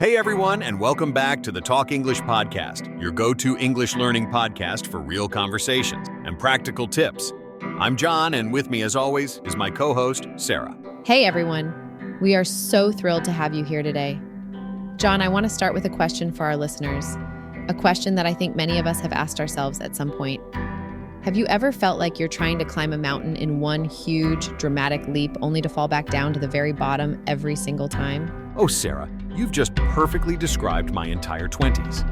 Hey everyone, and welcome back to the Talk English Podcast, your go-to English learning podcast for real conversations and practical tips. I'm John, and with me as always is my co-host, Sarah. Hey everyone, we are so thrilled to have you here today. John, I want to start with a question for our listeners, a question that I think many of us have asked ourselves at some point. Have you ever felt like you're trying to climb a mountain in one huge, dramatic leap only to fall back down to the very bottom every single time? Oh, Sarah, you've just perfectly described my entire 20s.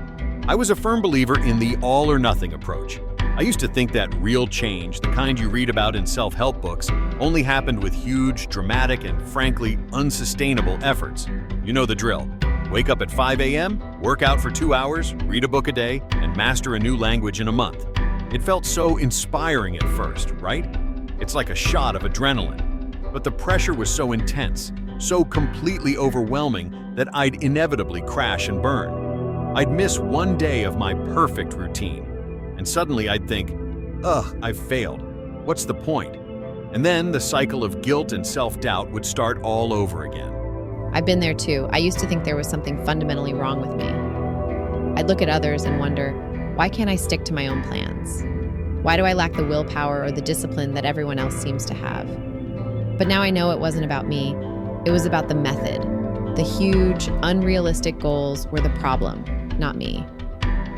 I was a firm believer in the all-or-nothing approach. I used to think that real change, the kind you read about in self-help books, only happened with huge, dramatic, and frankly, unsustainable efforts. You know the drill. Wake up at 5 a.m., work out for 2 hours, read a book a day, and master a new language in a month. It felt so inspiring at first, right? It's like a shot of adrenaline. But the pressure was so intense, so completely overwhelming that I'd inevitably crash and burn. I'd miss one day of my perfect routine, and suddenly I'd think, I've failed. What's the point? And then the cycle of guilt and self-doubt would start all over again. I've been there too. I used to think there was something fundamentally wrong with me. I'd look at others and wonder, why can't I stick to my own plans? Why do I lack the willpower or the discipline that everyone else seems to have? But now I know it wasn't about me. It was about the method. The huge, unrealistic goals were the problem, not me.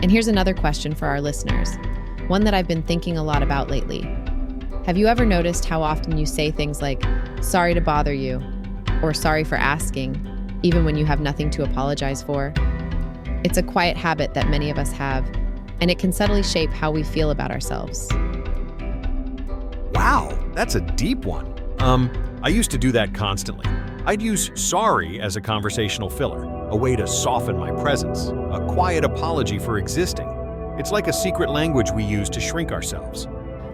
And here's another question for our listeners, one that I've been thinking a lot about lately. Have you ever noticed how often you say things like, sorry to bother you, or sorry for asking, even when you have nothing to apologize for? It's a quiet habit that many of us have, and it can subtly shape how we feel about ourselves. Wow, that's a deep one. I used to do that constantly. I'd use sorry as a conversational filler, a way to soften my presence, a quiet apology for existing. It's like a secret language we use to shrink ourselves.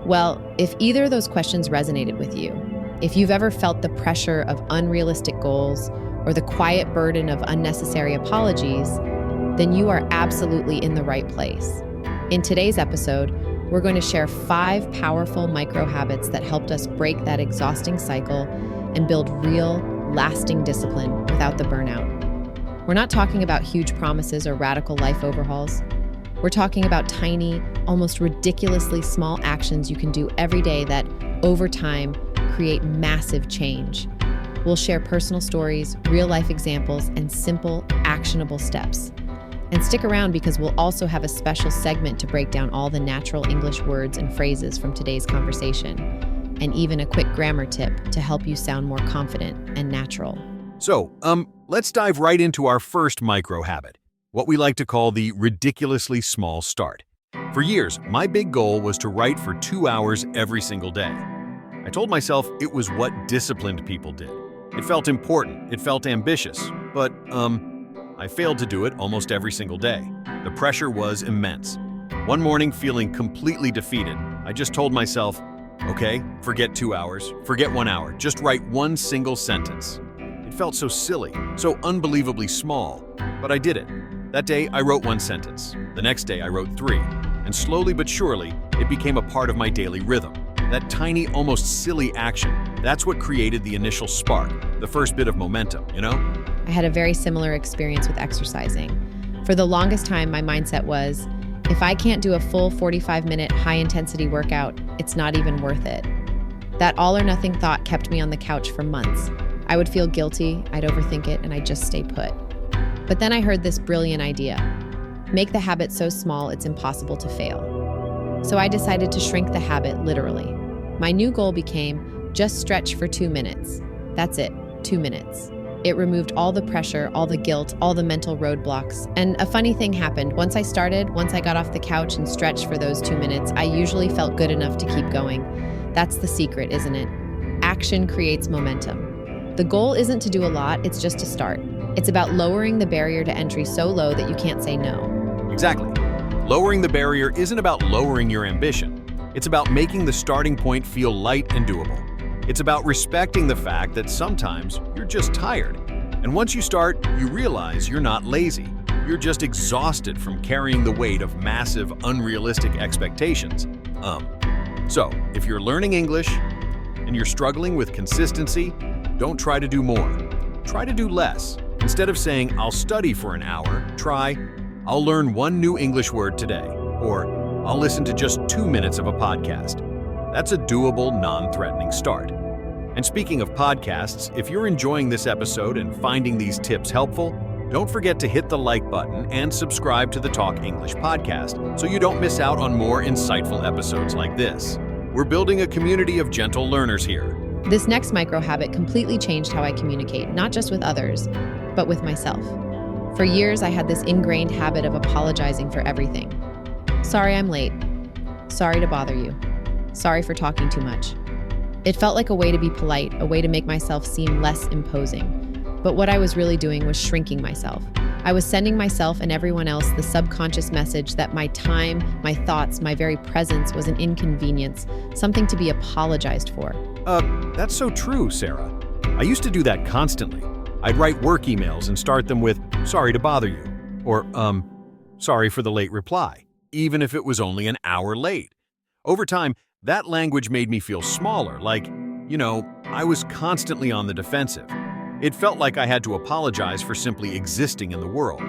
Well, if either of those questions resonated with you, if you've ever felt the pressure of unrealistic goals or the quiet burden of unnecessary apologies, then you are absolutely in the right place. In today's episode, we're going to share 5 powerful micro habits that helped us break that exhausting cycle and build real, lasting discipline without the burnout. We're not talking about huge promises or radical life overhauls. We're talking about tiny, almost ridiculously small actions you can do every day that, over time, create massive change. We'll share personal stories, real-life examples, and simple, actionable steps. And stick around because we'll also have a special segment to break down all the natural English words and phrases from today's conversation, and even a quick grammar tip to help you sound more confident and natural. So, let's dive right into our first micro habit, what we like to call the ridiculously small start. For years, my big goal was to write for 2 hours every single day. I told myself it was what disciplined people did. It felt important, it felt ambitious, but, I failed to do it almost every single day. The pressure was immense. One morning, feeling completely defeated, I just told myself, okay, forget 2 hours, forget 1 hour, just write one single sentence. It felt so silly, so unbelievably small, but I did it. That day, I wrote 1 sentence. The next day, I wrote 3, and slowly but surely, it became a part of my daily rhythm. That tiny, almost silly action, that's what created the initial spark, the first bit of momentum, you know? I had a very similar experience with exercising. For the longest time, my mindset was, if I can't do a full 45-minute high-intensity workout, it's not even worth it. That all-or-nothing thought kept me on the couch for months. I would feel guilty, I'd overthink it, and I'd just stay put. But then I heard this brilliant idea. Make the habit so small it's impossible to fail. So I decided to shrink the habit literally. My new goal became, just stretch for 2 minutes. That's it, 2 minutes. It removed all the pressure, all the guilt, all the mental roadblocks. And a funny thing happened. Once I got off the couch and stretched for those 2 minutes, I usually felt good enough to keep going. That's the secret, isn't it? Action creates momentum. The goal isn't to do a lot, it's just to start. It's about lowering the barrier to entry so low that you can't say no. Exactly. Lowering the barrier isn't about lowering your ambition. It's about making the starting point feel light and doable. It's about respecting the fact that sometimes you're just tired. And once you start, you realize you're not lazy. You're just exhausted from carrying the weight of massive, unrealistic expectations. So, if you're learning English and you're struggling with consistency, don't try to do more. Try to do less. Instead of saying, I'll study for an hour, try, I'll learn one new English word today, or I'll listen to just 2 minutes of a podcast. That's a doable, non-threatening start. And speaking of podcasts, if you're enjoying this episode and finding these tips helpful, don't forget to hit the like button and subscribe to the Talk English podcast so you don't miss out on more insightful episodes like this. We're building a community of gentle learners here. This next micro habit completely changed how I communicate, not just with others, but with myself. For years, I had this ingrained habit of apologizing for everything. Sorry I'm late. Sorry to bother you. Sorry for talking too much. It felt like a way to be polite, a way to make myself seem less imposing. But what I was really doing was shrinking myself. I was sending myself and everyone else the subconscious message that my time, my thoughts, my very presence was an inconvenience, something to be apologized for. That's so true, Sarah. I used to do that constantly. I'd write work emails and start them with, sorry to bother you, or, sorry for the late reply, even if it was only an hour late. Over time, that language made me feel smaller, like, I was constantly on the defensive. It felt like I had to apologize for simply existing in the world.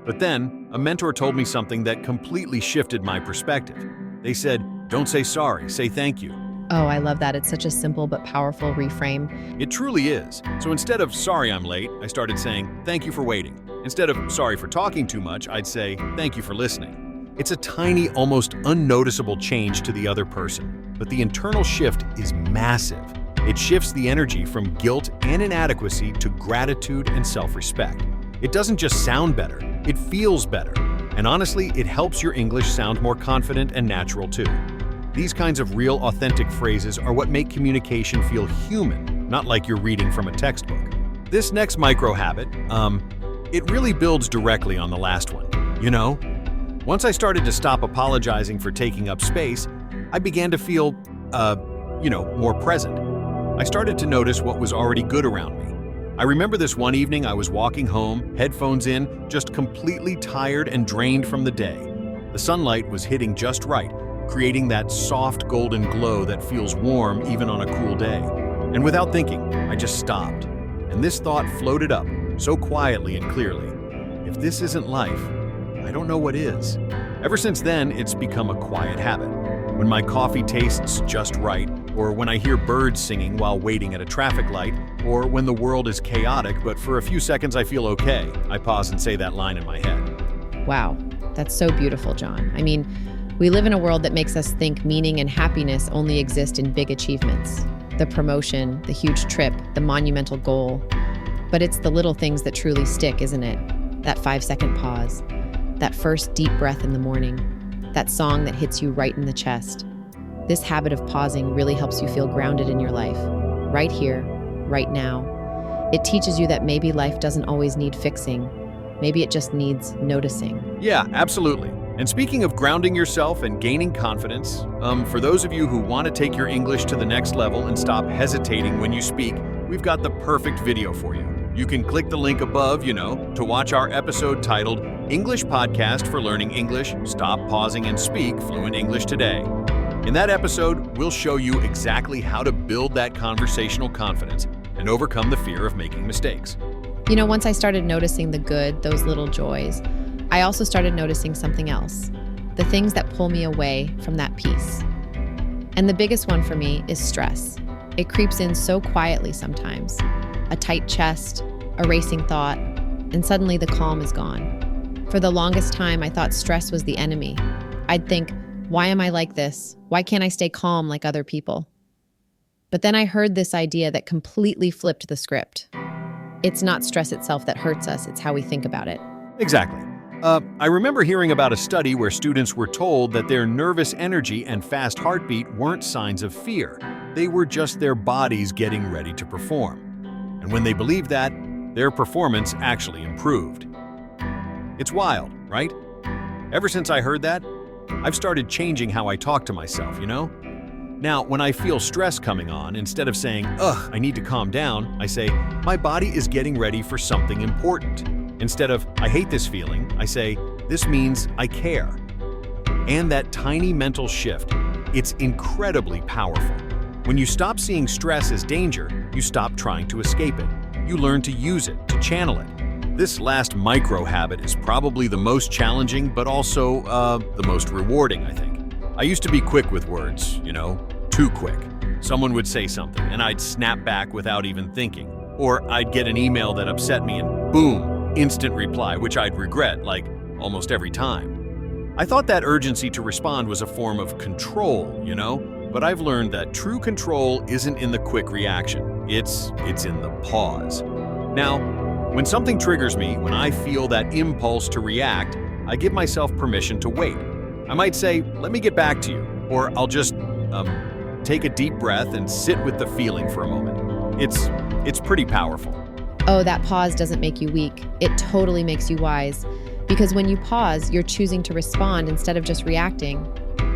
But then, a mentor told me something that completely shifted my perspective. They said, don't say sorry, say thank you. Oh, I love that. It's such a simple but powerful reframe. It truly is. So instead of sorry I'm late, I started saying thank you for waiting. Instead of sorry for talking too much, I'd say thank you for listening. It's a tiny, almost unnoticeable change to the other person, but the internal shift is massive. It shifts the energy from guilt and inadequacy to gratitude and self-respect. It doesn't just sound better, it feels better. And honestly, it helps your English sound more confident and natural too. These kinds of real, authentic phrases are what make communication feel human, not like you're reading from a textbook. This next micro habit, it really builds directly on the last one. Once I started to stop apologizing for taking up space, I began to feel, more present. I started to notice what was already good around me. I remember this one evening I was walking home, headphones in, just completely tired and drained from the day. The sunlight was hitting just right, creating that soft golden glow that feels warm even on a cool day. And without thinking, I just stopped. And this thought floated up, so quietly and clearly. If this isn't life, I don't know what is. Ever since then, it's become a quiet habit. When my coffee tastes just right, or when I hear birds singing while waiting at a traffic light, or when the world is chaotic, but for a few seconds I feel okay, I pause and say that line in my head. Wow, that's so beautiful, John. I mean, we live in a world that makes us think meaning and happiness only exist in big achievements. The promotion, the huge trip, the monumental goal. But it's the little things that truly stick, isn't it? That 5-second pause, that first deep breath in the morning, that song that hits you right in the chest. This habit of pausing really helps you feel grounded in your life, right here, right now. It teaches you that maybe life doesn't always need fixing. Maybe it just needs noticing. Yeah, absolutely. And speaking of grounding yourself and gaining confidence, for those of you who want to take your English to the next level and stop hesitating when you speak, we've got the perfect video for you. You can click the link above, to watch our episode titled English Podcast for Learning English, Stop Pausing and Speak Fluent English Today. In that episode, we'll show you exactly how to build that conversational confidence and overcome the fear of making mistakes. Once I started noticing the good, those little joys, I also started noticing something else, the things that pull me away from that peace. And the biggest one for me is stress. It creeps in so quietly sometimes. A tight chest, a racing thought, and suddenly the calm is gone. For the longest time, I thought stress was the enemy. I'd think, why am I like this? Why can't I stay calm like other people? But then I heard this idea that completely flipped the script. It's not stress itself that hurts us, it's how we think about it. Exactly. I remember hearing about a study where students were told that their nervous energy and fast heartbeat weren't signs of fear. They were just their bodies getting ready to perform. And when they believed that, their performance actually improved. It's wild, right? Ever since I heard that, I've started changing how I talk to myself, Now, when I feel stress coming on, instead of saying, ugh, I need to calm down, I say, my body is getting ready for something important. Instead of, I hate this feeling, I say, this means I care. And that tiny mental shift, it's incredibly powerful. When you stop seeing stress as danger, you stop trying to escape it. You learn to use it, to channel it. This last micro habit is probably the most challenging, but also the most rewarding, I think. I used to be quick with words, too quick. Someone would say something, and I'd snap back without even thinking. Or I'd get an email that upset me, and boom, instant reply, which I'd regret, like, almost every time. I thought that urgency to respond was a form of control, but I've learned that true control isn't in the quick reaction. It's in the pause. Now, when something triggers me, when I feel that impulse to react, I give myself permission to wait. I might say, let me get back to you, or I'll just take a deep breath and sit with the feeling for a moment. It's pretty powerful. Oh, that pause doesn't make you weak. It totally makes you wise. Because when you pause, you're choosing to respond instead of just reacting.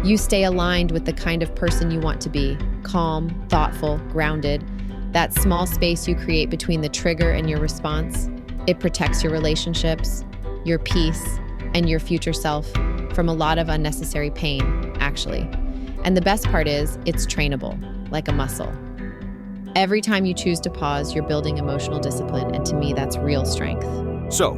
You stay aligned with the kind of person you want to be, calm, thoughtful, grounded. That small space you create between the trigger and your response, it protects your relationships, your peace, and your future self from a lot of unnecessary pain, actually. And the best part is, it's trainable, like a muscle. Every time you choose to pause, you're building emotional discipline, and to me, that's real strength. So,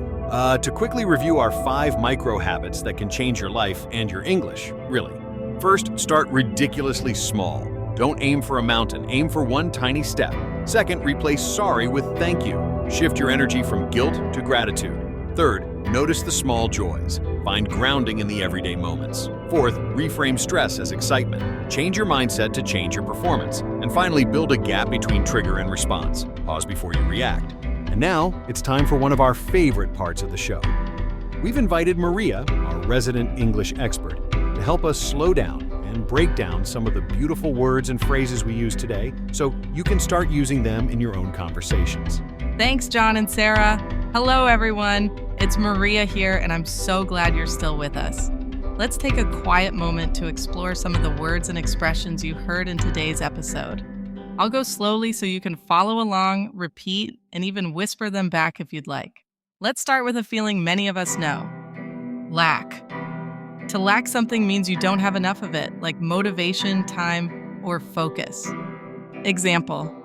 to quickly review our 5 micro habits that can change your life and your English, really. First, start ridiculously small. Don't aim for a mountain, aim for one tiny step. Second, replace sorry with thank you. Shift your energy from guilt to gratitude. Third, notice the small joys. Find grounding in the everyday moments. Fourth, reframe stress as excitement. Change your mindset to change your performance. And finally, build a gap between trigger and response. Pause before you react. And now, it's time for one of our favorite parts of the show. We've invited Maria, our resident English expert, to help us slow down and break down some of the beautiful words and phrases we use today so you can start using them in your own conversations. Thanks, John and Sarah. Hello, everyone. It's Maria here, and I'm so glad you're still with us. Let's take a quiet moment to explore some of the words and expressions you heard in today's episode. I'll go slowly so you can follow along, repeat, and even whisper them back if you'd like. Let's start with a feeling many of us know. Lack. To lack something means you don't have enough of it, like motivation, time, or focus. Example.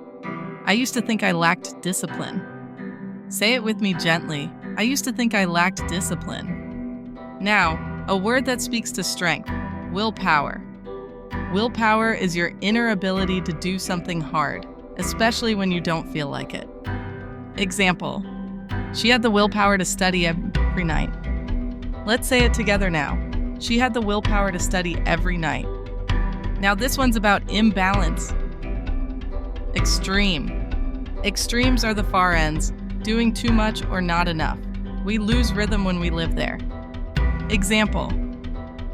I used to think I lacked discipline. Say it with me gently. I used to think I lacked discipline. Now, a word that speaks to strength. Willpower. Willpower is your inner ability to do something hard, especially when you don't feel like it. Example. She had the willpower to study every night. Let's say it together now. She had the willpower to study every night. Now this one's about imbalance. Extreme. Extremes are the far ends, doing too much or not enough. We lose rhythm when we live there. Example.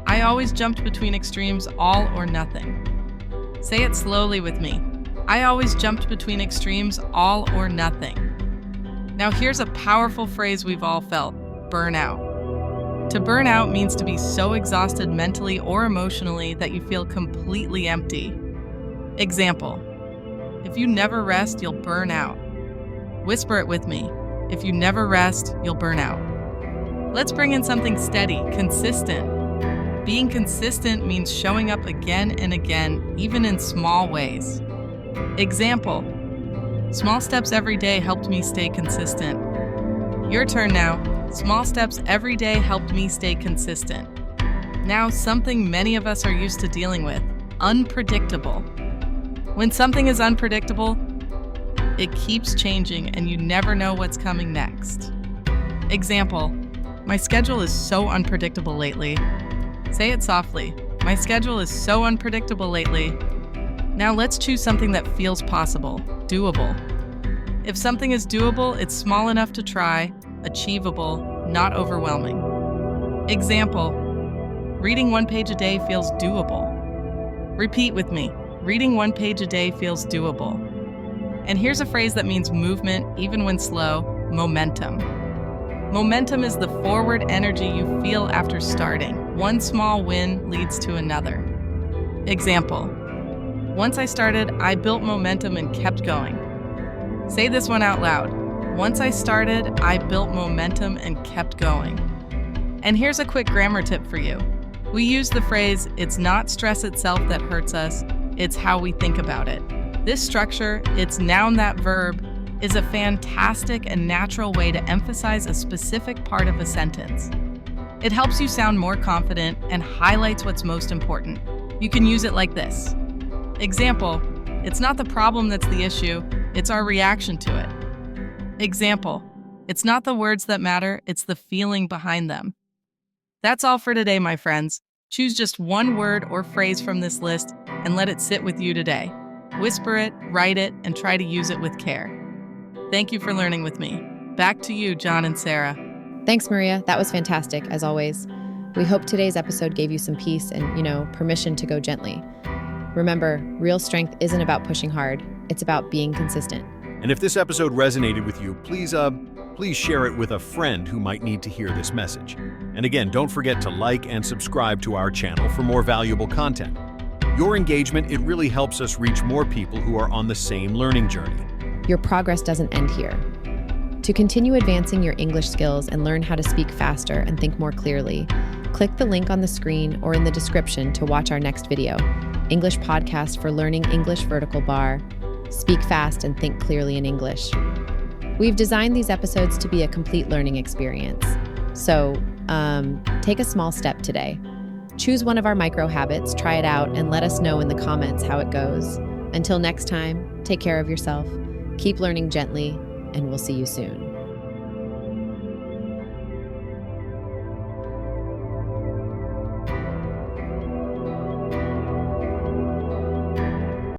I always jumped between extremes, all or nothing. Say it slowly with me. I always jumped between extremes, all or nothing. Now here's a powerful phrase we've all felt, burnout. To burn out means to be so exhausted mentally or emotionally that you feel completely empty. Example. If you never rest, you'll burn out. Whisper it with me. If you never rest, you'll burn out. Let's bring in something steady, consistent. Being consistent means showing up again and again, even in small ways. Example. Small steps every day helped me stay consistent. Your turn now. Small steps every day helped me stay consistent. Now, something many of us are used to dealing with, unpredictable. When something is unpredictable, it keeps changing and you never know what's coming next. Example, my schedule is so unpredictable lately. Say it softly. My schedule is so unpredictable lately. Now let's choose something that feels possible, doable. If something is doable, it's small enough to try, achievable, not overwhelming. Example, reading 1 page a day feels doable. Repeat with me. Reading 1 page a day feels doable. And here's a phrase that means movement, even when slow, momentum. Momentum is the forward energy you feel after starting. One small win leads to another. Example, once I started, I built momentum and kept going. Say this one out loud. Once I started, I built momentum and kept going. And here's a quick grammar tip for you. We use the phrase, it's not stress itself that hurts us, it's how we think about it. This structure, it's noun that verb, is a fantastic and natural way to emphasize a specific part of a sentence. It helps you sound more confident and highlights what's most important. You can use it like this. Example, it's not the problem that's the issue, it's our reaction to it. Example, it's not the words that matter, it's the feeling behind them. That's all for today, my friends. Choose just one word or phrase from this list and let it sit with you today. Whisper it, write it, and try to use it with care. Thank you for learning with me. Back to you, John and Sarah. Thanks, Maria. That was fantastic, as always. We hope today's episode gave you some peace and, permission to go gently. Remember, real strength isn't about pushing hard. It's about being consistent. And if this episode resonated with you, please share it with a friend who might need to hear this message. And again, don't forget to like and subscribe to our channel for more valuable content. Your engagement, it really helps us reach more people who are on the same learning journey. Your progress doesn't end here. To continue advancing your English skills and learn how to speak faster and think more clearly, click the link on the screen or in the description to watch our next video, English Podcast for Learning English Vertical Bar. Speak fast and think clearly in English. We've designed these episodes to be a complete learning experience. So, take a small step today. Choose one of our micro habits, try it out, and let us know in the comments how it goes. Until next time, take care of yourself, keep learning gently, and we'll see you soon.